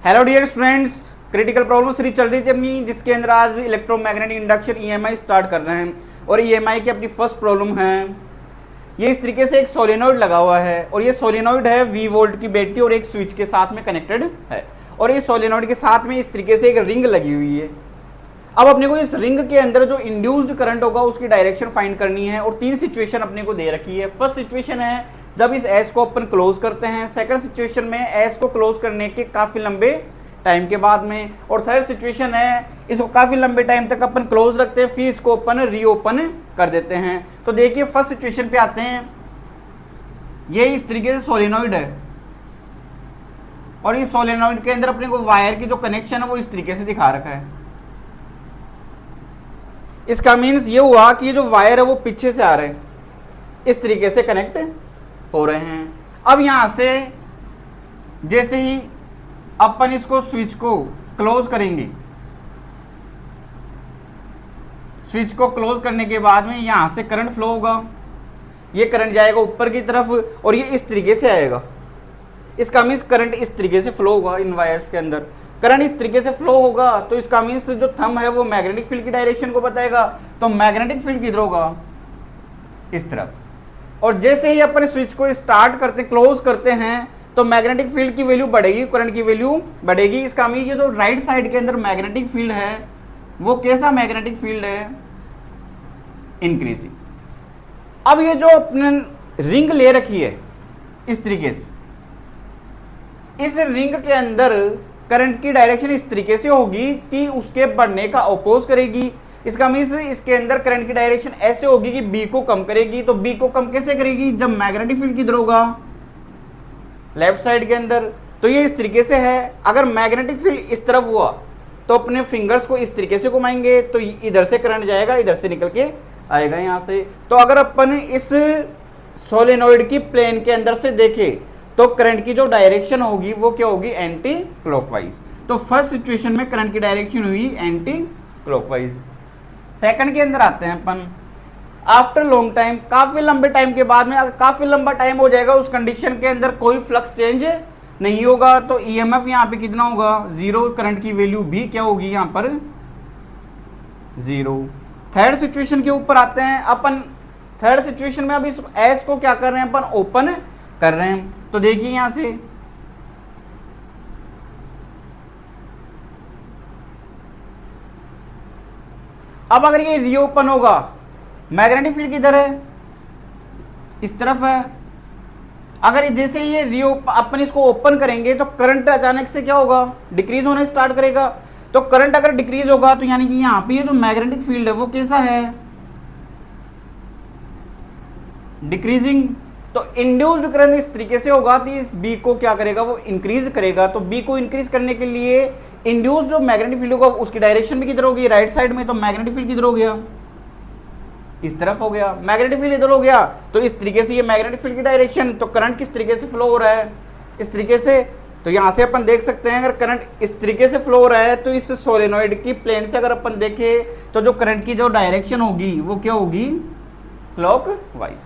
Hello dear students, critical problem series चल रही थी अपनी, जिसके अंदर आज इलेक्ट्रोमैग्नेटिक इंडक्शन ईएमआई स्टार्ट कर रहे हैं। और ईएमआई की अपनी फर्स्ट प्रॉब्लम है। ये इस तरीके से एक सोलेनोइड लगा हुआ है और ये सोलेनोइड है V वोल्ट की बैटरी और एक स्विच के साथ में कनेक्टेड है। और ये सोलेनोइड के साथ में इस तरीके से एक रिंग लगी हुई है। अब अपने को इस रिंग के अंदर जो इंड्यूस्ड करंट होगा उसकी डायरेक्शन फाइंड करनी है और तीन सिचुएशन अपने को दे रखी है। फर्स्ट सिचुएशन है जब इस एस को अपन क्लोज करते हैं, सेकंड सिचुएशन में एस को क्लोज करने के काफ़ी लंबे टाइम के बाद में, और थर्ड सिचुएशन है इसको काफ़ी लंबे टाइम तक अपन क्लोज रखते हैं, फिर इसको अपन रीओपन कर देते हैं। तो देखिए फर्स्ट सिचुएशन पे आते हैं। ये इस तरीके से सोलेनोइड है और इस सोलेनोइड के अंदर अपने को वायर की जो कनेक्शन है वो इस तरीके से दिखा रखा है। इसका मीन्स ये हुआ कि ये जो वायर है वो पीछे से आ रहे हैं, इस तरीके से कनेक्ट हो रहे हैं। अब यहां से जैसे ही अपन इसको स्विच को क्लोज करेंगे, स्विच को क्लोज करने के बाद में यहां से करंट फ्लो होगा। ये करंट जाएगा ऊपर की तरफ और ये इस तरीके से आएगा। इसका मीन्स करंट इस तरीके से फ्लो होगा। इन वायर्स के अंदर करंट इस तरीके से फ्लो होगा तो इसका मीन्स जो थंब है वो मैग्नेटिक फील्ड की डायरेक्शन को बताएगा। तो मैग्नेटिक फील्ड किधर होगा? इस तरफ। और जैसे ही अपन स्विच को स्टार्ट करते क्लोज करते हैं तो मैग्नेटिक फील्ड की वैल्यू बढ़ेगी, करंट की वैल्यू बढ़ेगी। इसका मीन ये जो राइट साइड के अंदर मैग्नेटिक फील्ड है वो कैसा मैग्नेटिक फील्ड है? इंक्रीजिंग। अब ये जो अपने रिंग ले रखी है इस तरीके से, इस रिंग के अंदर करंट की डायरेक्शन इस तरीके से होगी कि उसके बढ़ने का अपोज करेगी। इसका मीन्स इसके अंदर करंट की डायरेक्शन ऐसे होगी कि बी को कम करेगी। तो बी को कम कैसे करेगी? जब मैग्नेटिक फील्ड किधर होगा? लेफ्ट साइड के अंदर। तो ये इस तरीके से है। अगर मैग्नेटिक फील्ड इस तरफ हुआ तो अपने फिंगर्स को इस तरीके से घुमाएंगे तो इधर से करंट जाएगा, इधर से निकल के आएगा यहाँ से। तो अगर अपन इस सोलेनोइड की प्लेन के अंदर से देखें तो करंट की जो डायरेक्शन होगी वो क्या होगी? Anti clockwise. तो फर्स्ट सिचुएशन में करंट की डायरेक्शन हुई एंटी क्लॉकवाइज। सेकंड के अंदर आते हैं अपन। आफ्टर लॉन्ग टाइम, काफी लंबे टाइम के बाद में, अगर काफी लंबा टाइम हो जाएगा उस कंडीशन के अंदर कोई फ्लक्स चेंज नहीं होगा तो ईएमएफ यहाँ पे कितना होगा? जीरो। करंट की वैल्यू भी क्या होगी यहाँ पर? जीरो। थर्ड सिचुएशन के ऊपर आते हैं अपन। थर्ड सिचुएशन में अब इस एस को क्या कर रहे हैं अपन? ओपन कर रहे हैं। तो देखिए यहां से अब अगर ये रीओपन होगा, मैग्नेटिक फील्ड किधर है? इस तरफ है। अगर जैसे ये अपन इसको ओपन करेंगे तो करंट अचानक से क्या होगा? डिक्रीज होने स्टार्ट करेगा। तो करंट अगर डिक्रीज होगा तो यानी कि यहां पे ये जो मैग्नेटिक फील्ड है वो कैसा है? डिक्रीजिंग। तो इंड्यूस्ड करंट इस तरीके से होगा तो इस बी को क्या करेगा? वो इंक्रीज करेगा। तो बी को इंक्रीज करने के लिए इंड्यूस्ड जो मैग्नेटिक फील्ड होगा उसकी डायरेक्शन भी किधर होगी? राइट साइड में। तो मैग्नेटिक फील्ड किधर हो गया? इस तरफ हो गया। मैग्नेटिक फील्ड इधर हो गया तो इस तरीके से ये मैग्नेटिक फील्ड की डायरेक्शन। तो करंट किस तरीके से फ्लो हो रहा है? इस तरीके से। तो यहां से अपन देख सकते हैं अगर करंट इस तरीके से फ्लो हो रहा है तो इस सोलेनोइड की प्लेन से अगर अपन देखें तो जो करंट की जो डायरेक्शन होगी वो क्या होगी? क्लॉकवाइज।